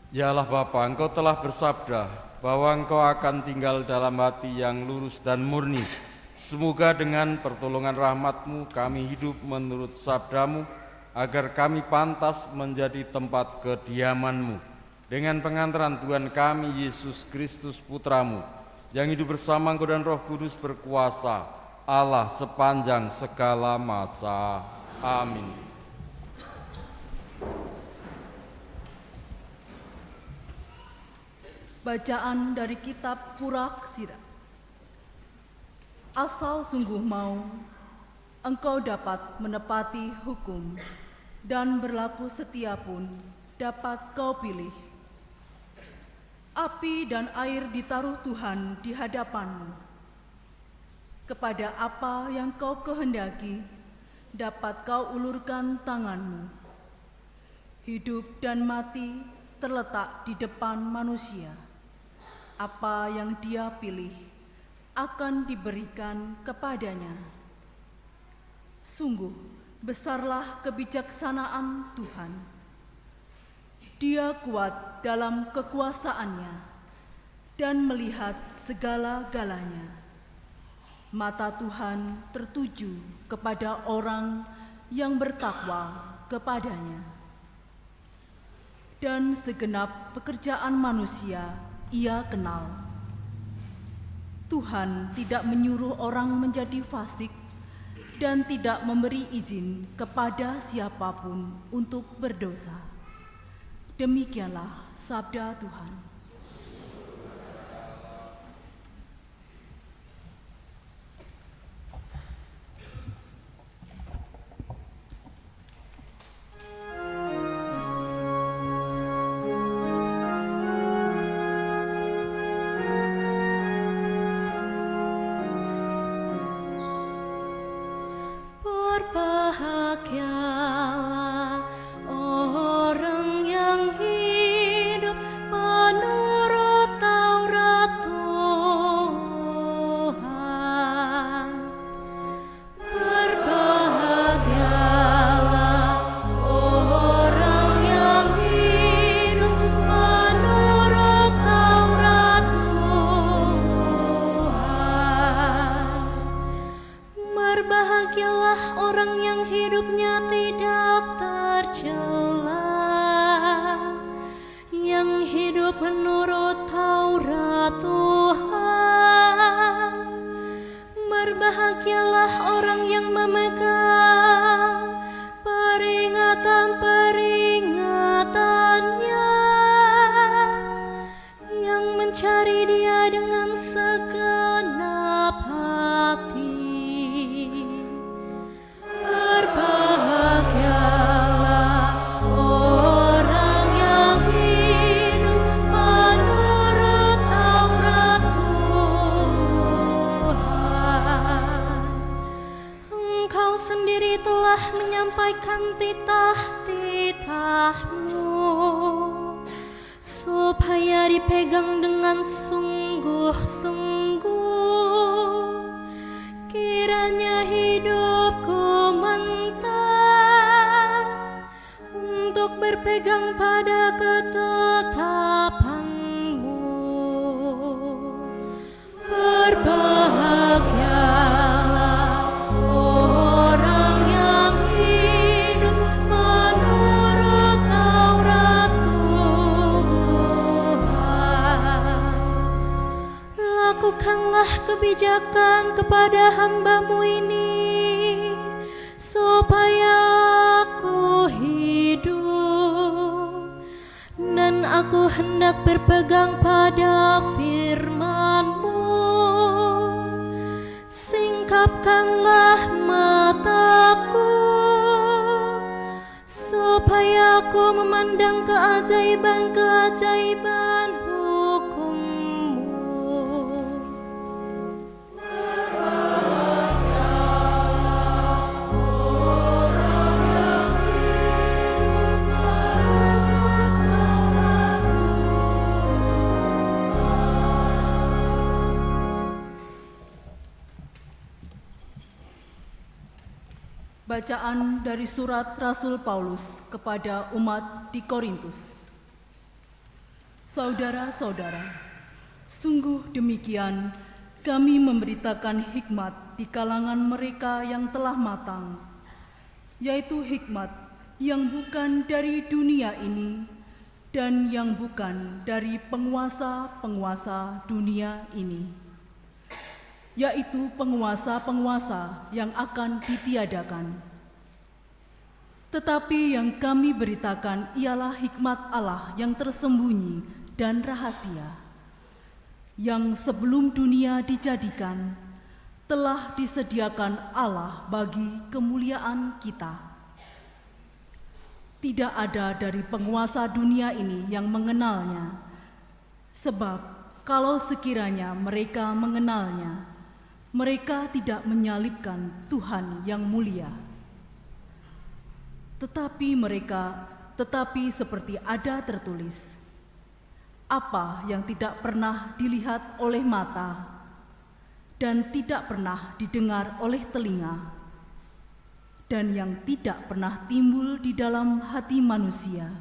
Ya Allah Bapa, Engkau telah bersabda bahwa Engkau akan tinggal dalam hati yang lurus dan murni. Semoga dengan pertolongan rahmat-Mu kami hidup menurut sabda-Mu, agar kami pantas menjadi tempat kediaman-Mu. Dengan pengantaran Tuhan kami, Yesus Kristus Putra-Mu, yang hidup bersama Engkau dan Roh Kudus berkuasa, Allah sepanjang segala masa. Amin. Bacaan dari kitab Puraksida. Asal sungguh mau, engkau dapat menepati hukum, dan berlaku setia pun dapat kau pilih. Api dan air ditaruh Tuhan di hadapanmu. Kepada apa yang kau kehendaki, dapat kau ulurkan tanganmu. Hidup dan mati terletak di depan manusia. Apa yang dia pilih akan diberikan kepadanya. Sungguh besarlah kebijaksanaan Tuhan. Dia kuat dalam kekuasaannya dan melihat segala-galanya. Mata Tuhan tertuju kepada orang yang bertakwa kepadanya. Dan segenap pekerjaan manusia Ia kenal. Tuhan tidak menyuruh orang menjadi fasik dan tidak memberi izin kepada siapapun untuk berdosa. Demikianlah sabda Tuhan. Berbahagialah orang yang hidup menurut Taurat Tuhan. Berbahagialah orang yang hidup menurut Taurat Tuhan. Berbahagialah orang yang hidupnya tidak tercela, yang hidup menurut Taurat Tuhan. Berbahagialah orang yang memegang peringatan-peringatannya, yang mencari Dia dengan segenap hati. Berbahagialah orang yang hidup menurut Taurat Tuhan. Engkau sendiri telah menyampaikan titah-titahmu, supaya dipegang dengan sungguh-sungguh. Kiranya hidupku mentah untuk berpegang pada ketetapan-Mu. Berbahagialah orang yang hidup menurut Taurat Tuhan. Lakukanlah kebijakan kepada hamba-Mu ini, supaya aku hidup, dan aku hendak berpegang pada firman-Mu. Singkapkanlah mataku, supaya aku memandang keajaiban-keajaiban hukum-Mu. Bacaan dari surat Rasul Paulus kepada umat di Korintus. Saudara-saudara, sungguh demikian kami memberitakan hikmat di kalangan mereka yang telah matang, yaitu hikmat yang bukan dari dunia ini dan yang bukan dari penguasa-penguasa dunia ini, yaitu penguasa-penguasa yang akan ditiadakan. Tetapi yang kami beritakan ialah hikmat Allah yang tersembunyi dan rahasia, yang sebelum dunia dijadikan, telah disediakan Allah bagi kemuliaan kita. Tidak ada dari penguasa dunia ini yang mengenalnya, sebab kalau sekiranya mereka mengenalnya, mereka tidak menyalibkan Tuhan yang mulia. Tetapi seperti ada tertulis, apa yang tidak pernah dilihat oleh mata dan tidak pernah didengar oleh telinga, dan yang tidak pernah timbul di dalam hati manusia,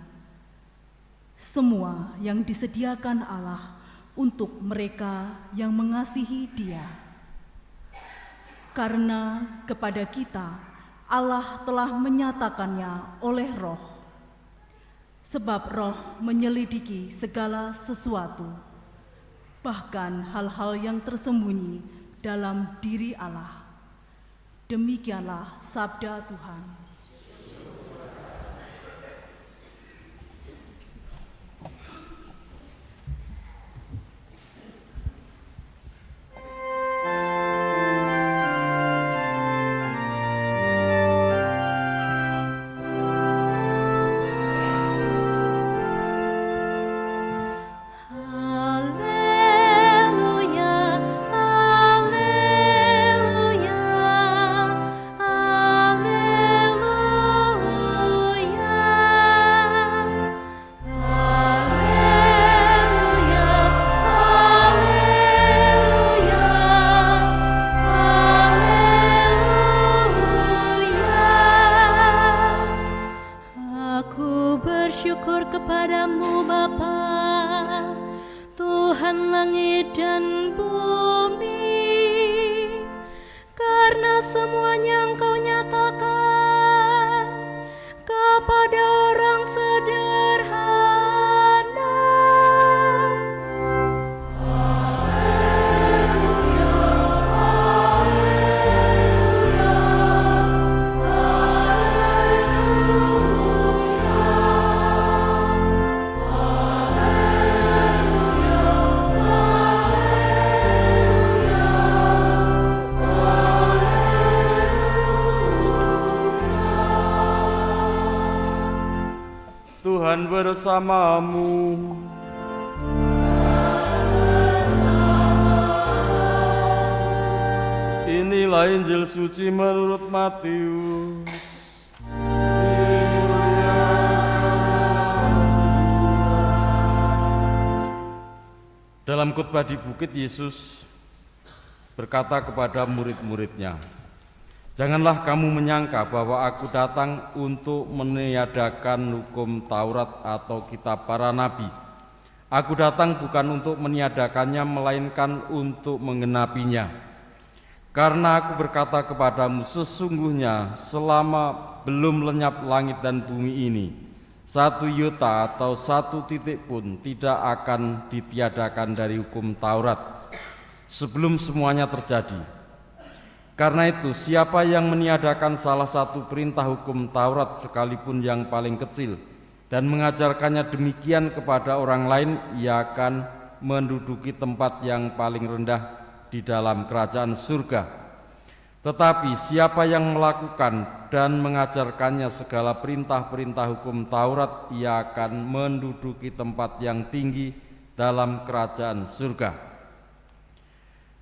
semua yang disediakan Allah untuk mereka yang mengasihi Dia. Karena kepada kita Allah telah menyatakannya oleh Roh, sebab Roh menyelidiki segala sesuatu, bahkan hal-hal yang tersembunyi dalam diri Allah. Demikianlah sabda Tuhan. Kepadamu Bapa, Tuhan langit dan bumi, karena semuanya Engkau nyatakan kepada orang sederhana. Tuhan bersamamu. Inilah Injil suci menurut Matius. Dalam khotbah di bukit, Yesus berkata kepada murid-muridnya, "Janganlah kamu menyangka bahwa aku datang untuk meniadakan hukum Taurat atau kitab para nabi. Aku datang bukan untuk meniadakannya, melainkan untuk menggenapinya. Karena aku berkata kepadamu, sesungguhnya selama belum lenyap langit dan bumi ini, satu iota atau satu titik pun tidak akan ditiadakan dari hukum Taurat sebelum semuanya terjadi. Karena itu, siapa yang meniadakan salah satu perintah hukum Taurat sekalipun yang paling kecil dan mengajarkannya demikian kepada orang lain, ia akan menduduki tempat yang paling rendah di dalam kerajaan surga. Tetapi siapa yang melakukan dan mengajarkannya segala perintah-perintah hukum Taurat, ia akan menduduki tempat yang tinggi dalam kerajaan surga.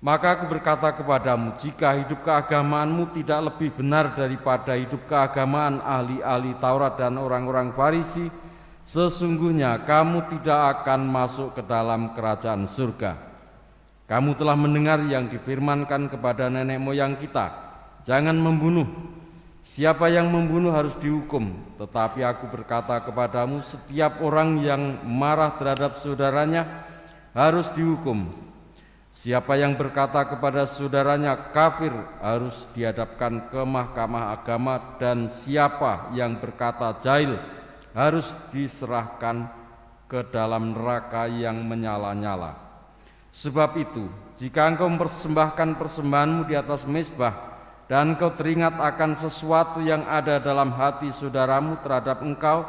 Maka aku berkata kepadamu, jika hidup keagamaanmu tidak lebih benar daripada hidup keagamaan ahli-ahli Taurat dan orang-orang Farisi, sesungguhnya kamu tidak akan masuk ke dalam kerajaan surga. Kamu telah mendengar yang difirmankan kepada nenek moyang kita, jangan membunuh. Siapa yang membunuh harus dihukum, tetapi aku berkata kepadamu, setiap orang yang marah terhadap saudaranya harus dihukum. Siapa yang berkata kepada saudaranya kafir harus dihadapkan ke mahkamah agama, dan siapa yang berkata jahil harus diserahkan ke dalam neraka yang menyala-nyala. Sebab itu, jika engkau mempersembahkan persembahanmu di atas mezbah, dan engkau teringat akan sesuatu yang ada dalam hati saudaramu terhadap engkau,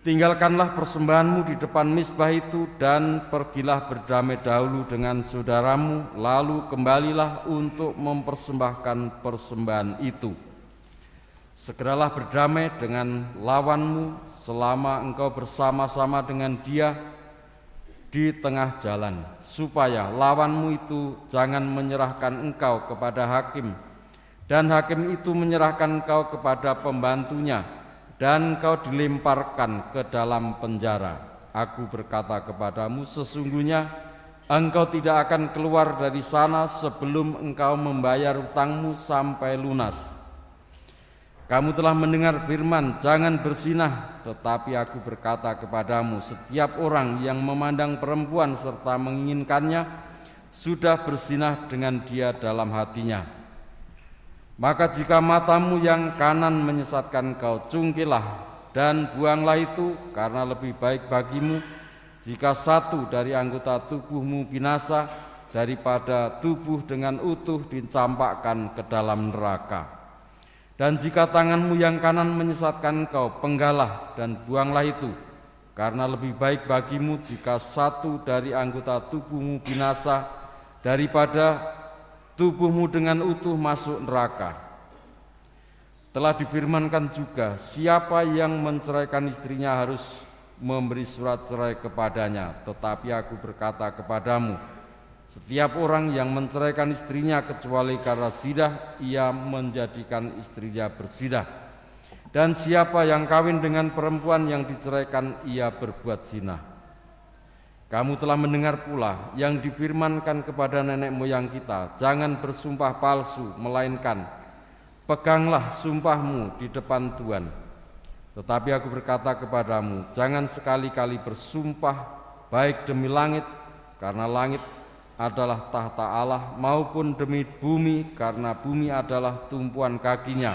tinggalkanlah persembahanmu di depan mezbah itu dan pergilah berdamai dahulu dengan saudaramu, lalu kembalilah untuk mempersembahkan persembahan itu. Segeralah berdamai dengan lawanmu selama engkau bersama-sama dengan dia di tengah jalan, supaya lawanmu itu jangan menyerahkan engkau kepada hakim, dan hakim itu menyerahkan engkau kepada pembantunya, dan engkau dilemparkan ke dalam penjara. Aku berkata kepadamu, sesungguhnya engkau tidak akan keluar dari sana sebelum engkau membayar utangmu sampai lunas. Kamu telah mendengar firman, jangan berzinah, tetapi aku berkata kepadamu, setiap orang yang memandang perempuan serta menginginkannya sudah berzinah dengan dia dalam hatinya. Maka jika matamu yang kanan menyesatkan kau, cungkilah dan buanglah itu, karena lebih baik bagimu jika satu dari anggota tubuhmu binasa daripada tubuh dengan utuh dicampakkan ke dalam neraka. Dan jika tanganmu yang kanan menyesatkan kau, penggalah dan buanglah itu, karena lebih baik bagimu jika satu dari anggota tubuhmu binasa daripada tubuhmu dengan utuh masuk neraka. Telah difirmankan juga, siapa yang menceraikan istrinya harus memberi surat cerai kepadanya. Tetapi aku berkata kepadamu, setiap orang yang menceraikan istrinya kecuali karena zina, ia menjadikan istrinya berzina. Dan siapa yang kawin dengan perempuan yang diceraikan, ia berbuat zina. Kamu telah mendengar pula yang difirmankan kepada nenek moyang kita, jangan bersumpah palsu, melainkan peganglah sumpahmu di depan Tuhan. Tetapi aku berkata kepadamu, jangan sekali-kali bersumpah baik demi langit, karena langit adalah tahta Allah, maupun demi bumi, karena bumi adalah tumpuan kakinya,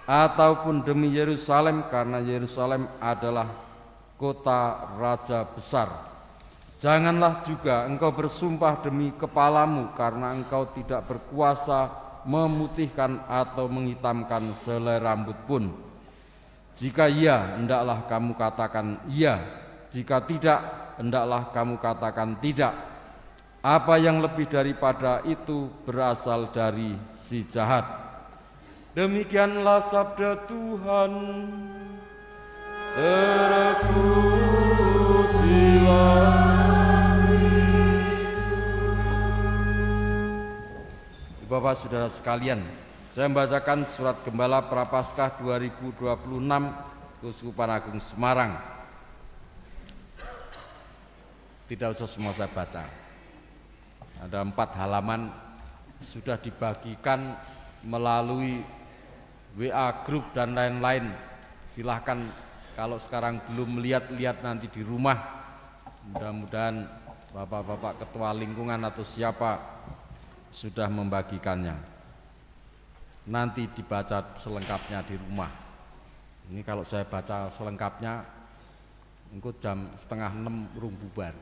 ataupun demi Yerusalem, karena Yerusalem adalah kota raja besar. Janganlah juga engkau bersumpah demi kepalamu, karena engkau tidak berkuasa memutihkan atau menghitamkan selai rambut pun. Jika iya, hendaklah kamu katakan iya. Jika tidak, hendaklah kamu katakan tidak. Apa yang lebih daripada itu berasal dari si jahat. Demikianlah sabda Tuhan. Terpujilah Bapak Saudara sekalian, saya membacakan surat Gembala Prapaskah 2026 Keuskupan Agung Semarang. Tidak usah semua saya baca. Ada 4 halaman, sudah dibagikan melalui WA grup dan lain-lain. Silahkan kalau sekarang belum lihat nanti di rumah. Mudah-mudahan Bapak-bapak ketua lingkungan atau siapa sudah membagikannya. Nanti dibaca selengkapnya di rumah. Ini kalau saya baca selengkapnya, engko jam 5:30 urung bubar.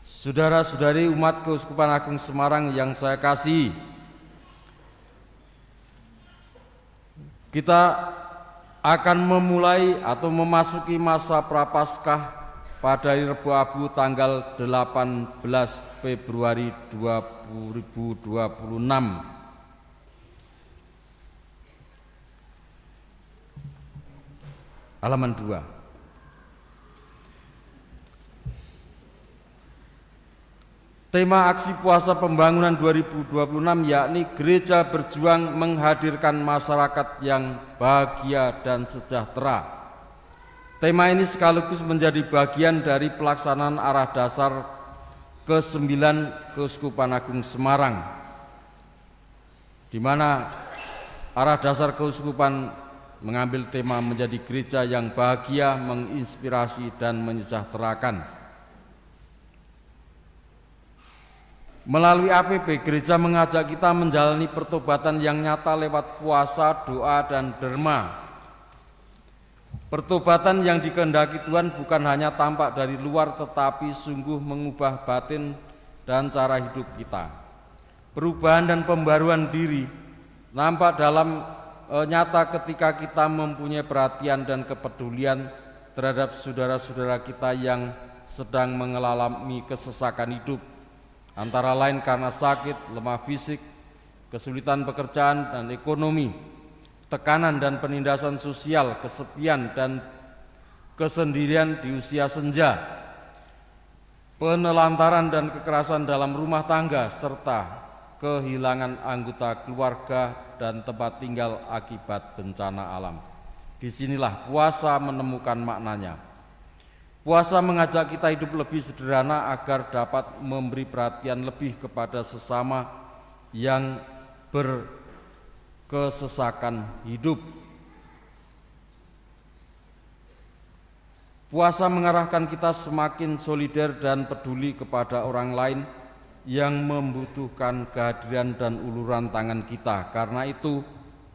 Saudara-saudari umat Keuskupan Agung Semarang yang saya kasihi, kita akan memulai atau memasuki masa Prapaskah pada hari Rebo Abu tanggal 18 Februari 2026. Halaman 2. Tema aksi puasa pembangunan 2026 yakni gereja berjuang menghadirkan masyarakat yang bahagia dan sejahtera. Tema ini sekaligus menjadi bagian dari pelaksanaan arah dasar ke-9 Keuskupan Agung Semarang, di mana arah dasar keuskupan mengambil tema menjadi gereja yang bahagia, menginspirasi dan menyejahterakan. Melalui APP, gereja mengajak kita menjalani pertobatan yang nyata lewat puasa, doa, dan derma. Pertobatan yang dikehendaki Tuhan bukan hanya tampak dari luar, tetapi sungguh mengubah batin dan cara hidup kita. Perubahan dan pembaruan diri nampak dalam nyata ketika kita mempunyai perhatian dan kepedulian terhadap saudara-saudara kita yang sedang mengalami kesesakan hidup, antara lain karena sakit, lemah fisik, kesulitan pekerjaan dan ekonomi, tekanan dan penindasan sosial, kesepian dan kesendirian di usia senja, penelantaran dan kekerasan dalam rumah tangga, serta kehilangan anggota keluarga dan tempat tinggal akibat bencana alam. Disinilah puasa menemukan maknanya. Puasa mengajak kita hidup lebih sederhana agar dapat memberi perhatian lebih kepada sesama yang berkesesakan hidup. Puasa mengarahkan kita semakin solider dan peduli kepada orang lain yang membutuhkan kehadiran dan uluran tangan kita. Karena itu,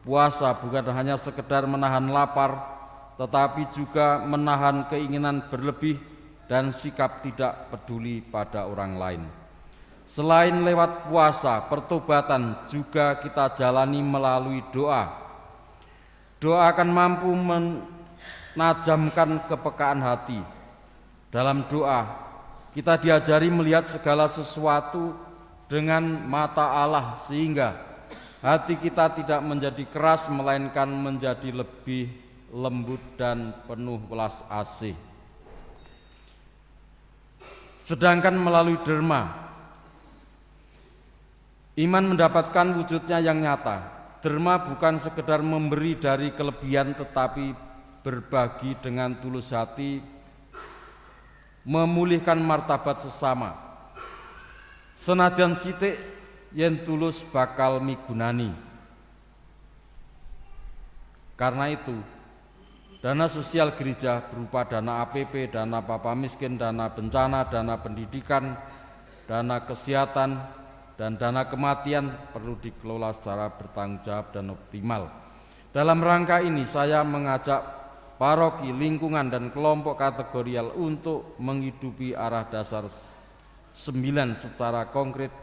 puasa bukan hanya sekedar menahan lapar, tetapi juga menahan keinginan berlebih dan sikap tidak peduli pada orang lain. Selain lewat puasa, pertobatan juga kita jalani melalui doa. Doa akan mampu menajamkan kepekaan hati. Dalam doa, kita diajari melihat segala sesuatu dengan mata Allah, sehingga hati kita tidak menjadi keras, melainkan menjadi lebih lembut dan penuh welas asih. Sedangkan melalui derma, iman mendapatkan wujudnya yang nyata. Derma bukan sekedar memberi dari kelebihan, tetapi berbagi dengan tulus hati, memulihkan martabat sesama. Senajan sithik yen tulus bakal migunani. Karena itu, dana sosial gereja berupa dana APP, dana Papa Miskin, dana bencana, dana pendidikan, dana kesehatan, dan dana kematian perlu dikelola secara bertanggung jawab dan optimal. Dalam rangka ini saya mengajak paroki, lingkungan, dan kelompok kategorial untuk menghidupi arah dasar 9 secara konkret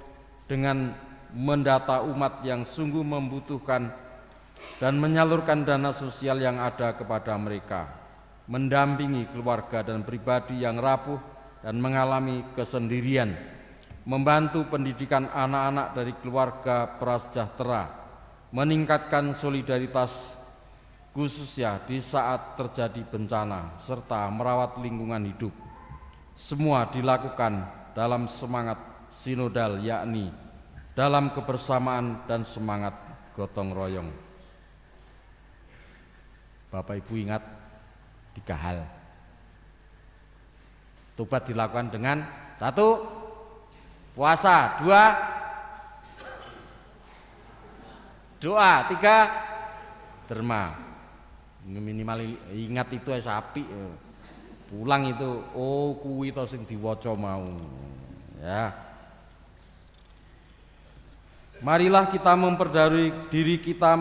dengan mendata umat yang sungguh membutuhkan dan menyalurkan dana sosial yang ada kepada mereka, mendampingi keluarga dan pribadi yang rapuh dan mengalami kesendirian, membantu pendidikan anak-anak dari keluarga prasejahtera, meningkatkan solidaritas khususnya di saat terjadi bencana, serta merawat lingkungan hidup. Semua dilakukan dalam semangat sinodal, yakni dalam kebersamaan dan semangat gotong royong. Bapak Ibu ingat 3 hal. Tobat dilakukan dengan 1, puasa, 2, doa, 3, derma. Minimal ingat itu sapi. Pulang itu, oh kuwi to sing diwaca mau. Ya. Marilah kita memperbarui diri kita,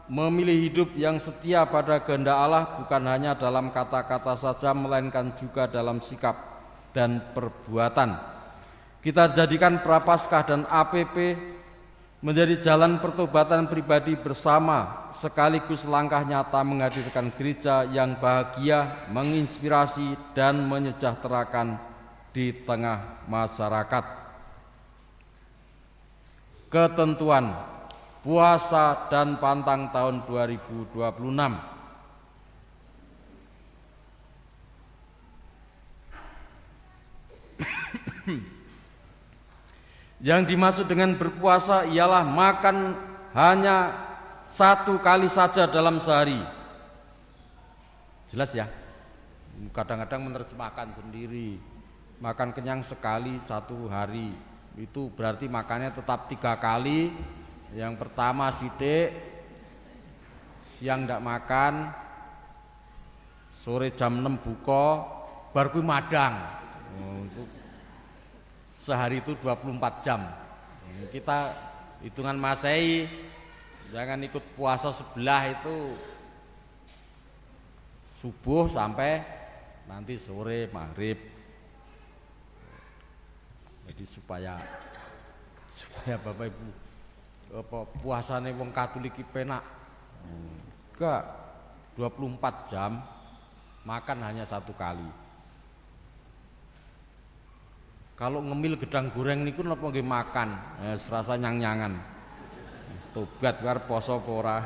memilih hidup yang setia pada kehendak Allah, bukan hanya dalam kata-kata saja, melainkan juga dalam sikap dan perbuatan. Kita jadikan Prapaskah dan APP menjadi jalan pertobatan pribadi bersama, sekaligus langkah nyata menghadirkan gereja yang bahagia, menginspirasi, dan menyejahterakan di tengah masyarakat. Ketentuan puasa dan pantang tahun 2026. Yang dimaksud dengan berpuasa ialah makan hanya 1 kali saja dalam sehari. Jelas ya? Kadang-kadang menerjemahkan sendiri. makan kenyang sekali satu hari. Itu berarti makannya tetap 3 kali. Yang pertama sidik, siang ndak makan, sore jam 6 buka, bar kuwi madang. Itu sehari itu 24 jam. Kita hitungan Masehi, jangan ikut puasa sebelah itu subuh sampai nanti sore maghrib. Jadi supaya Bapak Ibu puasane wong Katolik iki penak. Enggak, 24 jam makan hanya 1 kali. Kalau ngemil gedang goreng niku napa nggih makan, serasa nyang-nyangan. Tobat karo poso apa ora.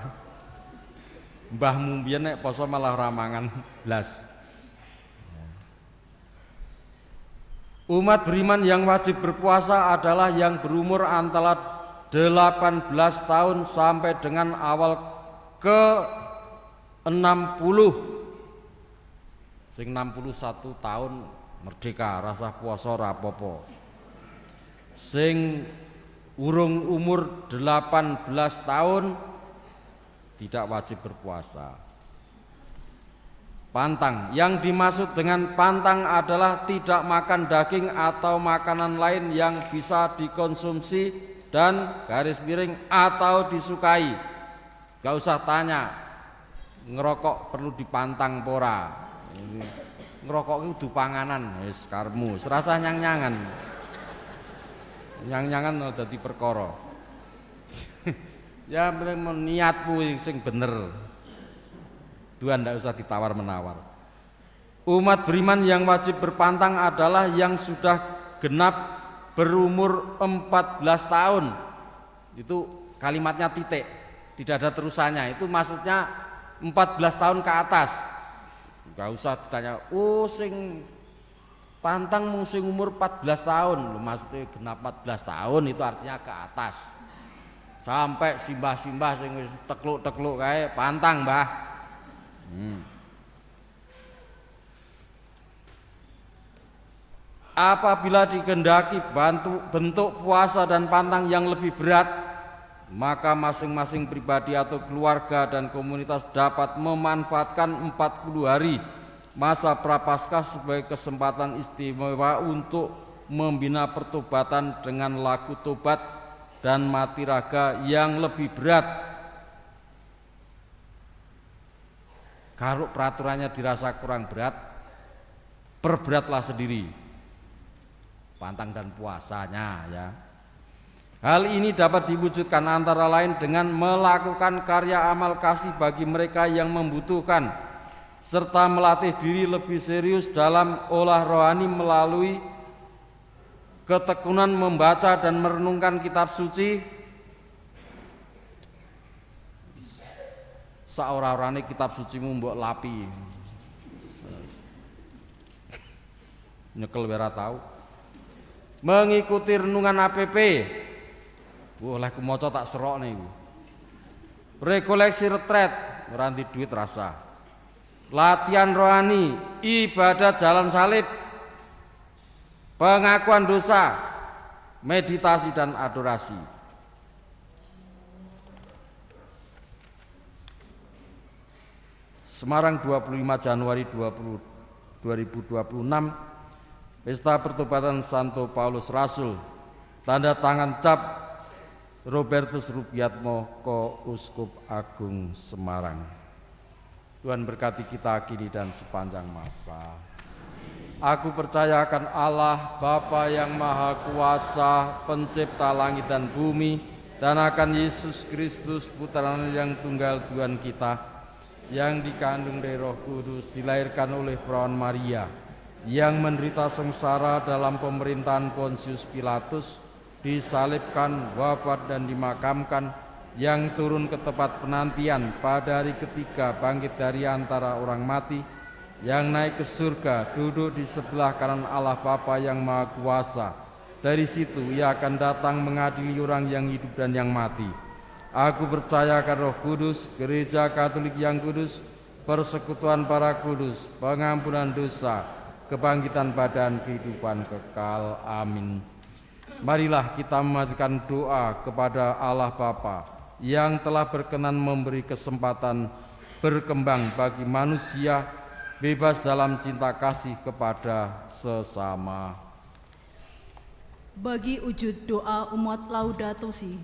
Mbahmu mbiyen nek poso malah ora mangan blas. Umat beriman yang wajib berpuasa adalah yang berumur antara 18 tahun sampai dengan awal ke 60. Sing 61 tahun merdeka, rasa puasa ora apa-apa. Sing urung umur 18 tahun tidak wajib berpuasa. Pantang, yang dimaksud dengan pantang adalah tidak makan daging atau makanan lain yang bisa dikonsumsi dan garis miring atau disukai. Gak usah tanya ngerokok perlu dipantang pora. Ngerokok itu kudu panganan, wis karmu, serasa nyang-nyangan. Nyang-nyangan dadi perkara. Ya niatmu sing bener. Tuhan tidak usah ditawar-menawar. Umat beriman yang wajib berpantang adalah yang sudah genap berumur 14 tahun. Itu kalimatnya titik, tidak ada terusannya. Itu maksudnya 14 tahun ke atas. Gak usah ditanya, oh sing pantang mung sing umur 14 tahun. Loh, maksudnya genap 14 tahun itu artinya ke atas. Sampai simbah-simbah sing wis tekluk-tekluk kae pantang, Mbah. Apabila dikehendaki bentuk puasa dan pantang yang lebih berat, maka masing-masing pribadi atau keluarga dan komunitas dapat memanfaatkan 40 hari masa prapaskah sebagai kesempatan istimewa untuk membina pertobatan dengan lagu tobat dan mati raga yang lebih berat. Kalau peraturannya dirasa kurang berat, perberatlah sendiri pantang dan puasanya ya. Hal ini dapat diwujudkan antara lain dengan melakukan karya amal kasih bagi mereka yang membutuhkan, serta melatih diri lebih serius dalam olah rohani melalui ketekunan membaca dan merenungkan kitab suci. Saora-orane kitab sucimu mbok lapi. Nyekel ora tahu. Mengikuti renungan APP. Oleh ku maca tak serokne iku. Rekoleksi retret, ora ndi duit rasa. Latihan rohani, ibadat jalan salib, pengakuan dosa, meditasi dan adorasi. Semarang 25 Januari 2026, Pesta Pertobatan Santo Paulus Rasul, tanda tangan cap Robertus Rubiatmo, Uskup Agung Semarang. Tuhan berkati kita kini dan sepanjang masa. Aku percaya akan Allah Bapa yang Maha Kuasa, pencipta langit dan bumi, dan akan Yesus Kristus Putranya yang tunggal Tuhan kita, yang dikandung dari Roh Kudus, dilahirkan oleh perawan Maria, yang menderita sengsara dalam pemerintahan Pontius Pilatus, disalibkan, wafat dan dimakamkan, yang turun ke tempat penantian, pada hari ketiga bangkit dari antara orang mati, yang naik ke surga, duduk di sebelah kanan Allah Bapa yang Maha Kuasa. Dari situ ia akan datang mengadili orang yang hidup dan yang mati. Aku percaya akan Roh Kudus, Gereja Katolik yang kudus, persekutuan para kudus, pengampunan dosa, kebangkitan badan, kehidupan kekal. Amin. Marilah kita memanjatkan doa kepada Allah Bapa yang telah berkenan memberi kesempatan berkembang bagi manusia bebas dalam cinta kasih kepada sesama. Bagi wujud doa umat Laudato Si.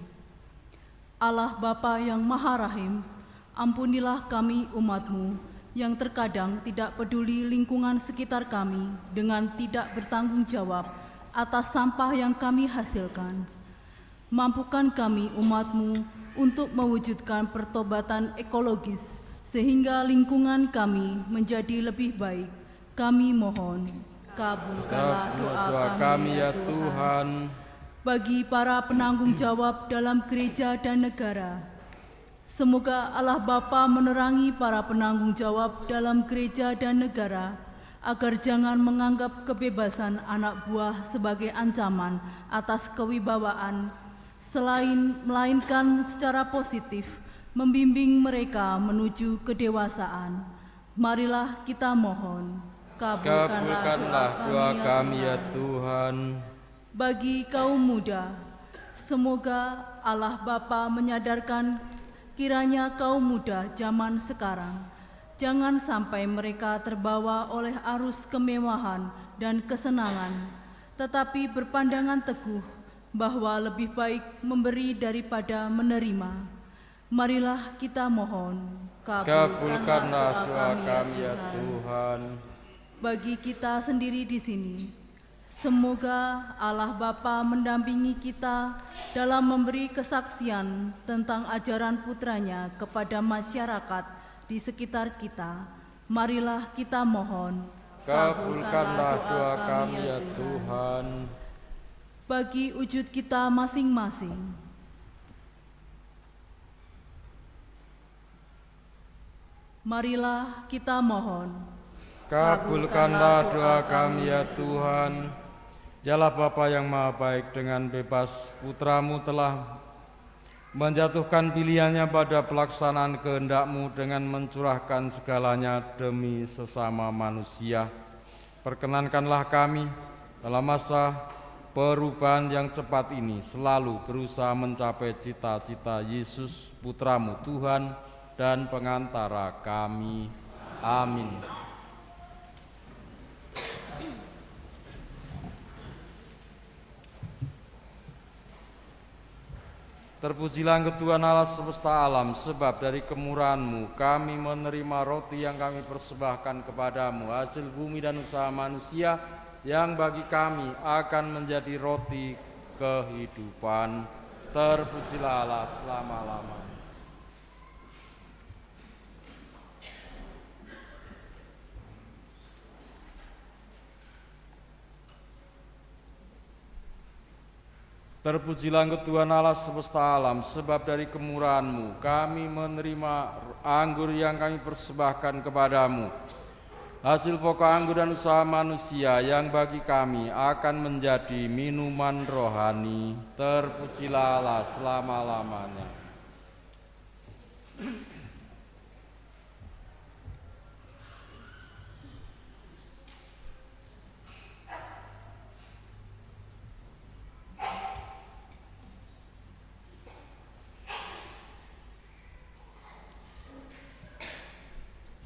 Allah Bapa yang Maha Rahim, ampunilah kami umat-Mu yang terkadang tidak peduli lingkungan sekitar kami dengan tidak bertanggung jawab atas sampah yang kami hasilkan. Mampukan kami umat-Mu untuk mewujudkan pertobatan ekologis sehingga lingkungan kami menjadi lebih baik. Kami mohon, kabulkanlah doa kami ya Tuhan. Bagi para penanggung jawab dalam gereja dan negara, semoga Allah Bapa menerangi para penanggung jawab dalam gereja dan negara, agar jangan menganggap kebebasan anak buah sebagai ancaman atas kewibawaan, melainkan secara positif membimbing mereka menuju kedewasaan. Marilah kita mohon, kabulkanlah doa kami ya Tuhan. Bagi kaum muda, semoga Allah Bapa menyadarkan kiranya kaum muda zaman sekarang jangan sampai mereka terbawa oleh arus kemewahan dan kesenangan, tetapi berpandangan teguh bahwa lebih baik memberi daripada menerima. Marilah kita mohon, kabulkanlah doa kami ya Tuhan. Bagi kita sendiri di sini, semoga Allah Bapa mendampingi kita dalam memberi kesaksian tentang ajaran putranya kepada masyarakat di sekitar kita. Marilah kita mohon, kabulkanlah doa kami ya Tuhan. Bagi wujud kita masing-masing, marilah kita mohon, kabulkanlah doa kami ya Tuhan. Dialah Bapa yang Maha Baik, dengan bebas Putra-Mu telah menjatuhkan pilihannya pada pelaksanaan kehendak-Mu dengan mencurahkan segalanya demi sesama manusia. Perkenankanlah kami dalam masa perubahan yang cepat ini selalu berusaha mencapai cita-cita Yesus, Putra-Mu Tuhan dan pengantara kami. Amin. Terpujilah Engkau Tuhan Allah semesta alam, sebab dari kemurahan-Mu kami menerima roti yang kami persembahkan kepadamu, hasil bumi dan usaha manusia, yang bagi kami akan menjadi roti kehidupan. Terpujilah Allah selama-lamanya. Terpujilah Engkau Tuhan Allah semesta alam, sebab dari kemurahan-Mu kami menerima anggur yang kami persembahkan kepadamu, hasil pokok anggur dan usaha manusia, yang bagi kami akan menjadi minuman rohani. Terpujilah Allah selama-lamanya.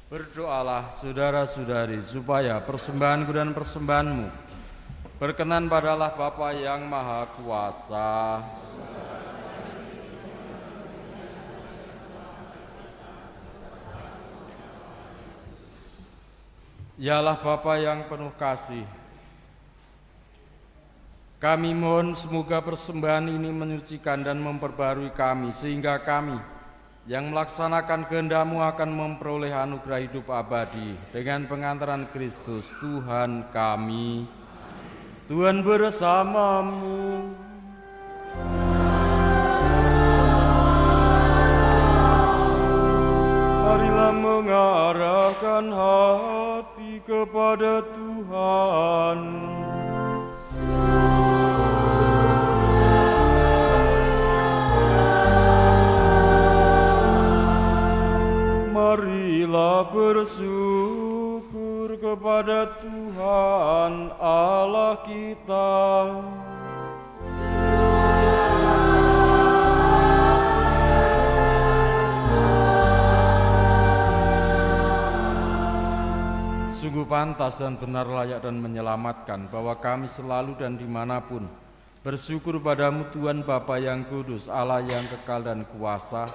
Berdoalah saudara-saudari, supaya persembahanku dan persembahanmu berkenan pada Allah Bapa yang Maha Kuasa. Ya Allah Bapa yang penuh kasih, kami mohon semoga persembahan ini menyucikan dan memperbarui kami, sehingga kami yang melaksanakan kehendak-Mu akan memperoleh anugerah hidup abadi dengan pengantaran Kristus Tuhan kami. Tuhan bersamamu. Marilah mengarahkan hati kepada Tuhan. Marilah Kita bersyukur kepada Tuhan Allah kita. Sungguh pantas dan benar, layak dan menyelamatkan bahwa kami selalu dan dimanapun bersyukur padamu Tuhan Bapa yang kudus, Allah yang kekal dan kuasa.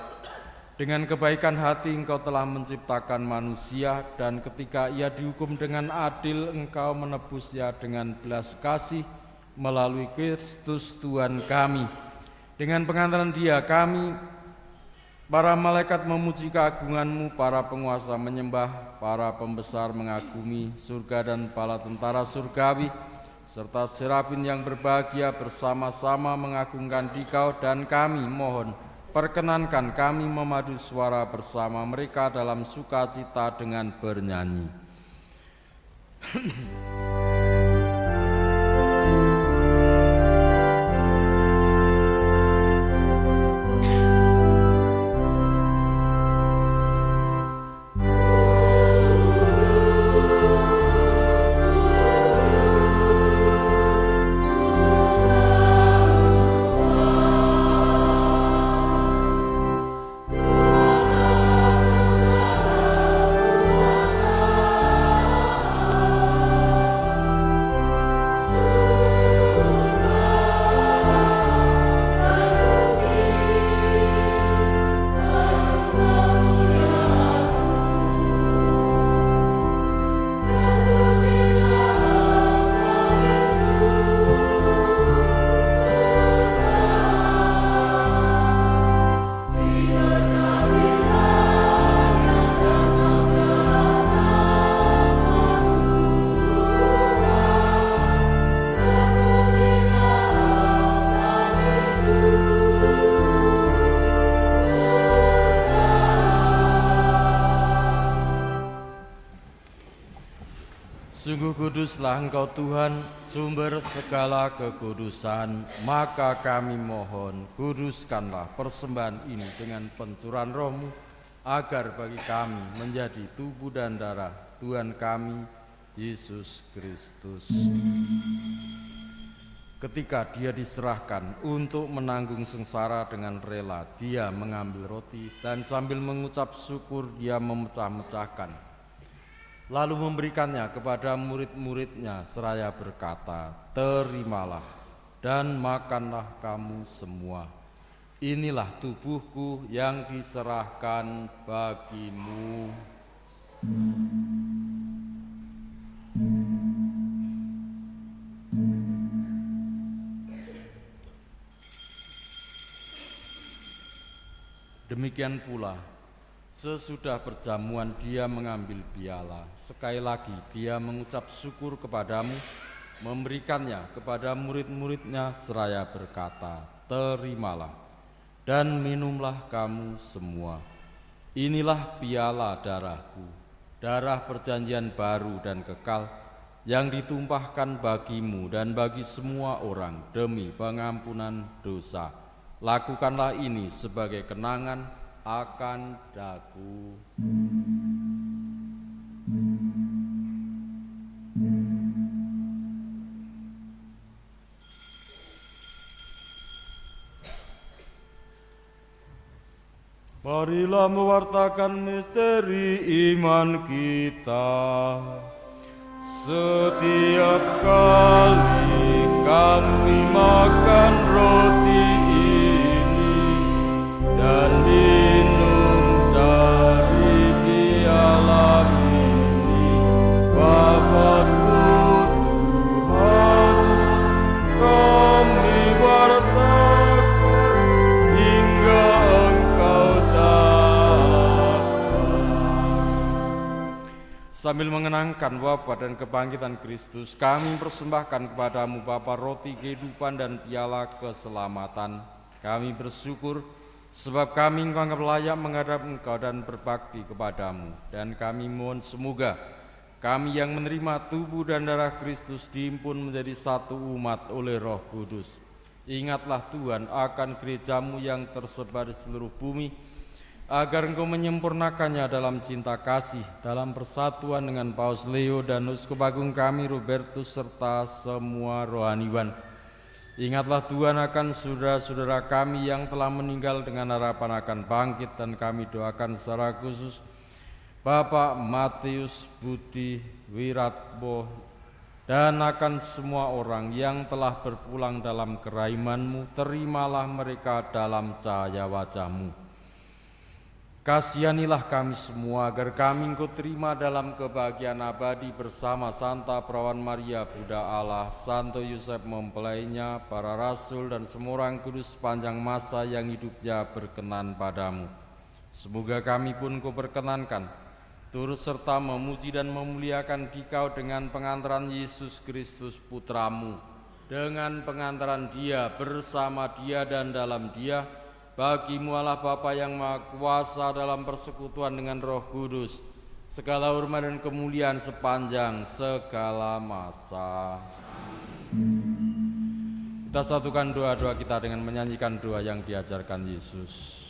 Dengan kebaikan hati Engkau telah menciptakan manusia, dan ketika ia dihukum dengan adil, Engkau menebusnya dengan belas kasih melalui Kristus Tuhan kami. Dengan pengantaran Dia kami, para malaikat memuji keagungan-Mu, para penguasa menyembah, para pembesar mengagumi, surga dan bala tentara surgawi, serta serafin yang berbahagia bersama-sama mengagungkan Dikau, dan kami mohon, perkenankan kami memadu suara bersama mereka dalam sukacita dengan bernyanyi. Sungguh kuduslah Engkau Tuhan, sumber segala kekudusan, maka kami mohon, kuduskanlah persembahan ini dengan pencurahan Roh-Mu, agar bagi kami menjadi tubuh dan darah Tuhan kami, Yesus Kristus. Ketika Dia diserahkan untuk menanggung sengsara dengan rela, Dia mengambil roti dan sambil mengucap syukur Dia memecah-mecahkan, lalu memberikannya kepada murid-muridnya seraya berkata, "Terimalah dan makanlah kamu semua. Inilah tubuhku yang diserahkan bagimu." Demikian pula, sesudah perjamuan Dia mengambil piala. Sekali lagi Dia mengucap syukur kepadamu, memberikannya kepada murid-muridnya seraya berkata, "Terimalah dan minumlah kamu semua. Inilah piala darahku, darah perjanjian baru dan kekal, yang ditumpahkan bagimu dan bagi semua orang demi pengampunan dosa. Lakukanlah ini sebagai kenangan akan daku." Marilah mewartakan misteri iman kita. Setiap kali kami makan roti ini dan minum dari piala ini, Bapa-Ku Tuhan, kami wartakan hingga Engkau datang. Sambil mengenangkan wafat dan kebangkitan Kristus, kami persembahkan kepadamu Bapa roti kehidupan dan piala keselamatan. Kami bersyukur sebab kami menganggap layak menghadap Engkau dan berbakti kepadamu. Dan kami mohon semoga kami yang menerima tubuh dan darah Kristus dihimpun menjadi satu umat oleh Roh Kudus. Ingatlah Tuhan akan gerejamu yang tersebar di seluruh bumi, agar Engkau menyempurnakannya dalam cinta kasih, dalam persatuan dengan Paus Leo dan Uskup Agung kami Robertus serta semua rohaniwan. Ingatlah Tuhan akan saudara-saudara kami yang telah meninggal dengan harapan akan bangkit, dan kami doakan secara khusus Bapak Matius Budi Wiratbo dan akan semua orang yang telah berpulang dalam kerahim-Mu. Terimalah mereka dalam cahaya wajah-Mu. Kasihanilah kami semua agar kami Engkau terima dalam kebahagiaan abadi bersama Santa Perawan Maria Bunda Allah, Santo Yosef mempelainya, para rasul dan semua orang kudus sepanjang masa yang hidupnya berkenan padamu. Semoga kami pun Engkau perkenankan turut serta memuji dan memuliakan Dikau dengan pengantaran Yesus Kristus Putramu, dengan pengantaran Dia, bersama Dia dan dalam Dia, bagi-Mu Allah Bapa yang Maha Kuasa dalam persekutuan dengan Roh Kudus, segala hormat dan kemuliaan sepanjang segala masa. Kita satukan doa-doa kita dengan menyanyikan doa yang diajarkan Yesus.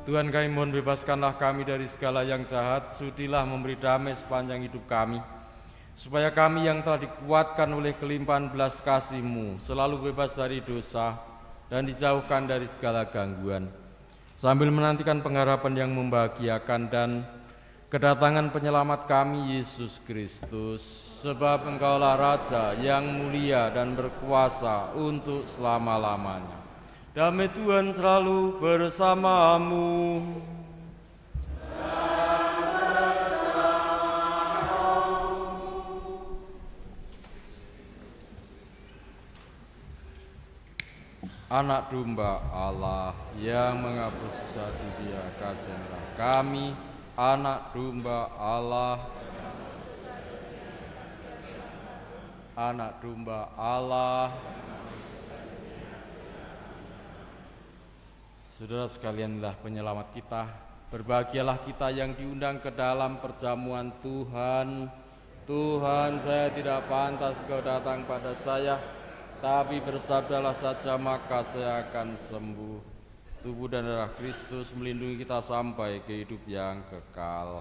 Tuhan kami mohon bebaskanlah kami dari segala yang jahat, sudilah memberi damai sepanjang hidup kami, supaya kami yang telah dikuatkan oleh kelimpahan belas kasih-Mu selalu bebas dari dosa dan dijauhkan dari segala gangguan, sambil menantikan pengharapan yang membahagiakan dan kedatangan penyelamat kami Yesus Kristus, sebab Engkaulah Raja yang mulia dan berkuasa untuk selama-lamanya. Damai Tuhan selalu bersamamu. Dan bersamamu. Anak domba Allah yang menghapus dosa dunia, kasihilah kami. Anak domba Allah, anak domba Allah. Saudara sekalianlah penyelamat kita, berbahagialah kita yang diundang ke dalam perjamuan Tuhan. Tuhan, saya tidak pantas Engkau datang pada saya, tapi bersabdalah saja maka saya akan sembuh. Tubuh dan darah Kristus melindungi kita sampai ke hidup yang kekal.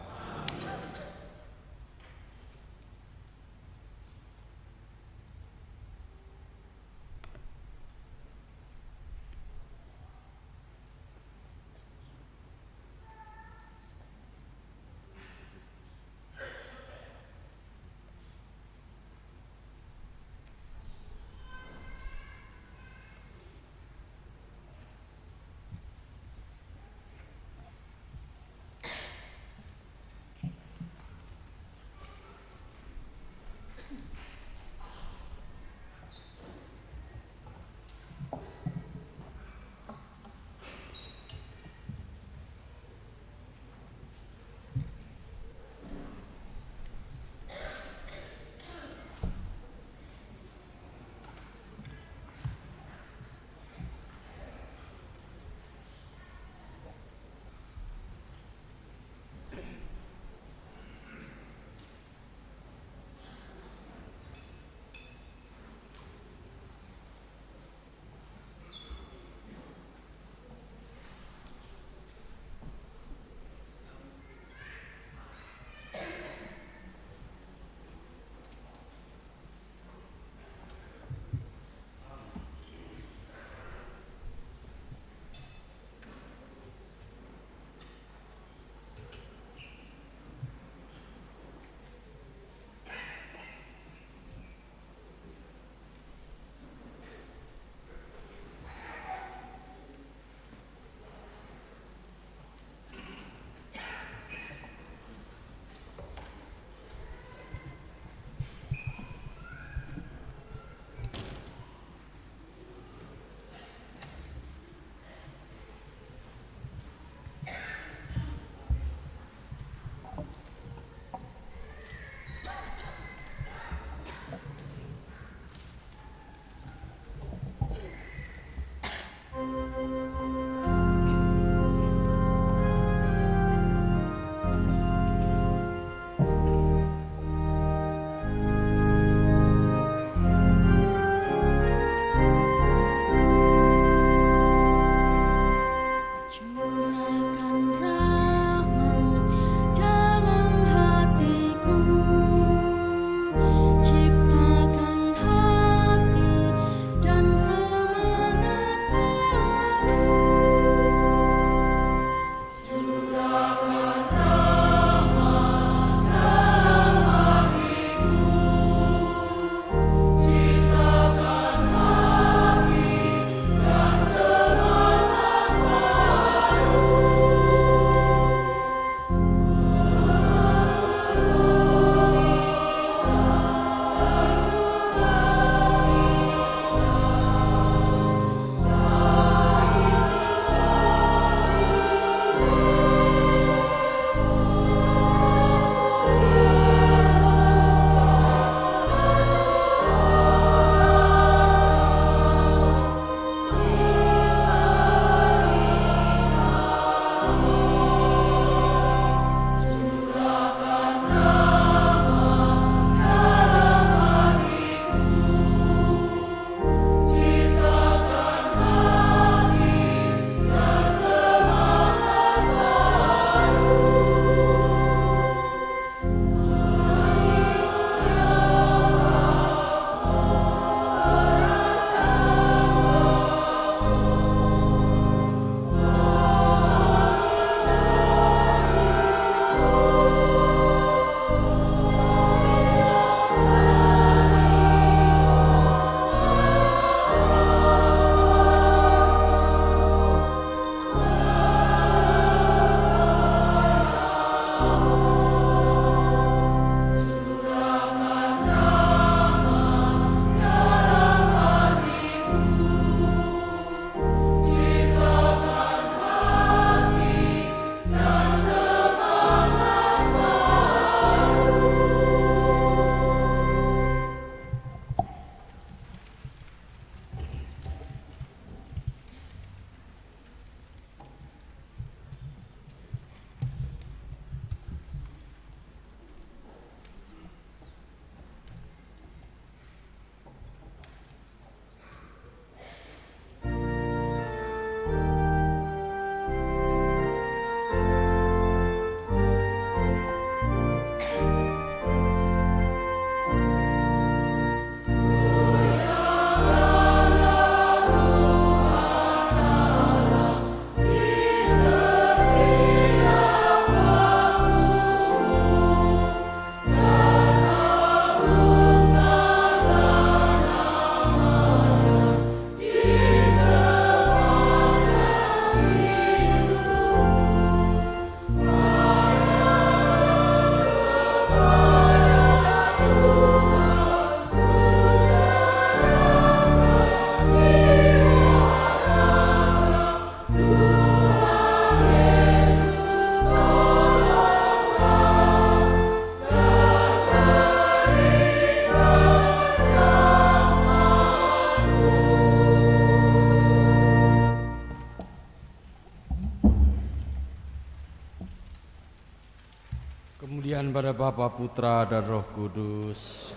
pada Bapa, Putra, dan Roh Kudus.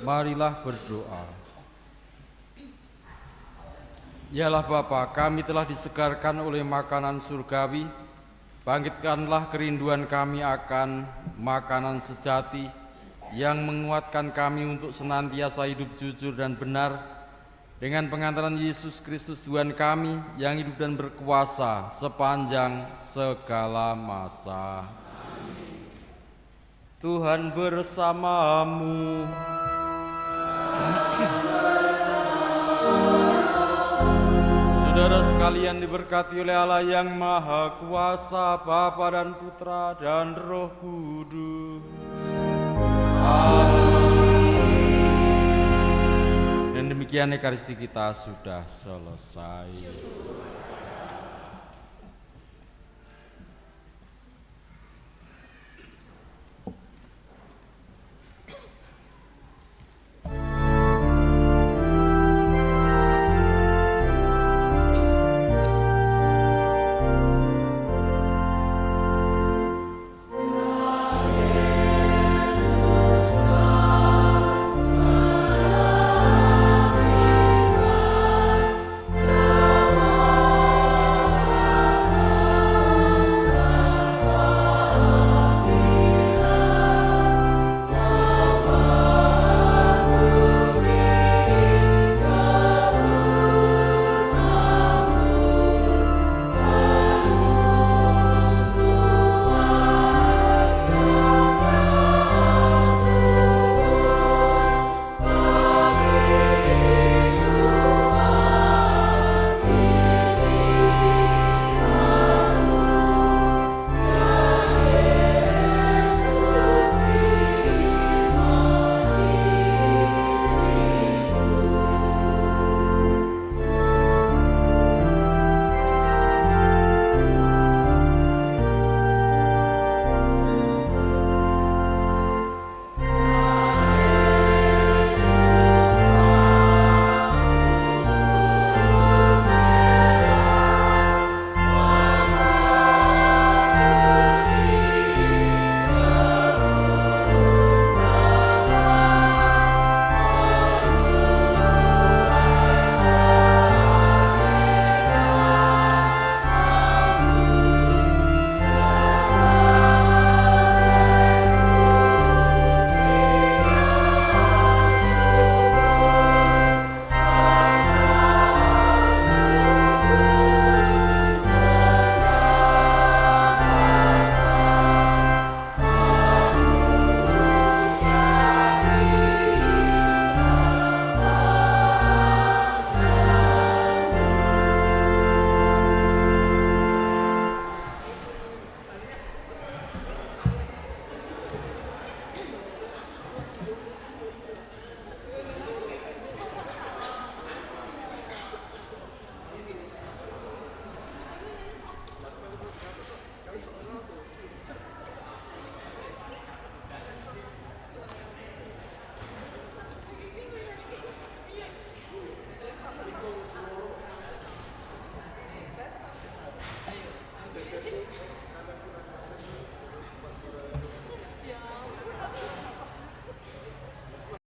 Marilah berdoa. Yalah Bapa, kami telah disegarkan oleh makanan surgawi. Bangkitkanlah kerinduan kami akan makanan sejati yang menguatkan kami untuk senantiasa hidup jujur dan benar dengan pengantaran Yesus Kristus Tuhan kami yang hidup dan berkuasa sepanjang segala masa. Amin. Tuhan bersamamu. Saudara sekalian diberkati oleh Allah yang Maha Kuasa, Bapa dan Putra dan Roh Kudus. Amin. Dan demikian Ekaristi kita sudah selesai.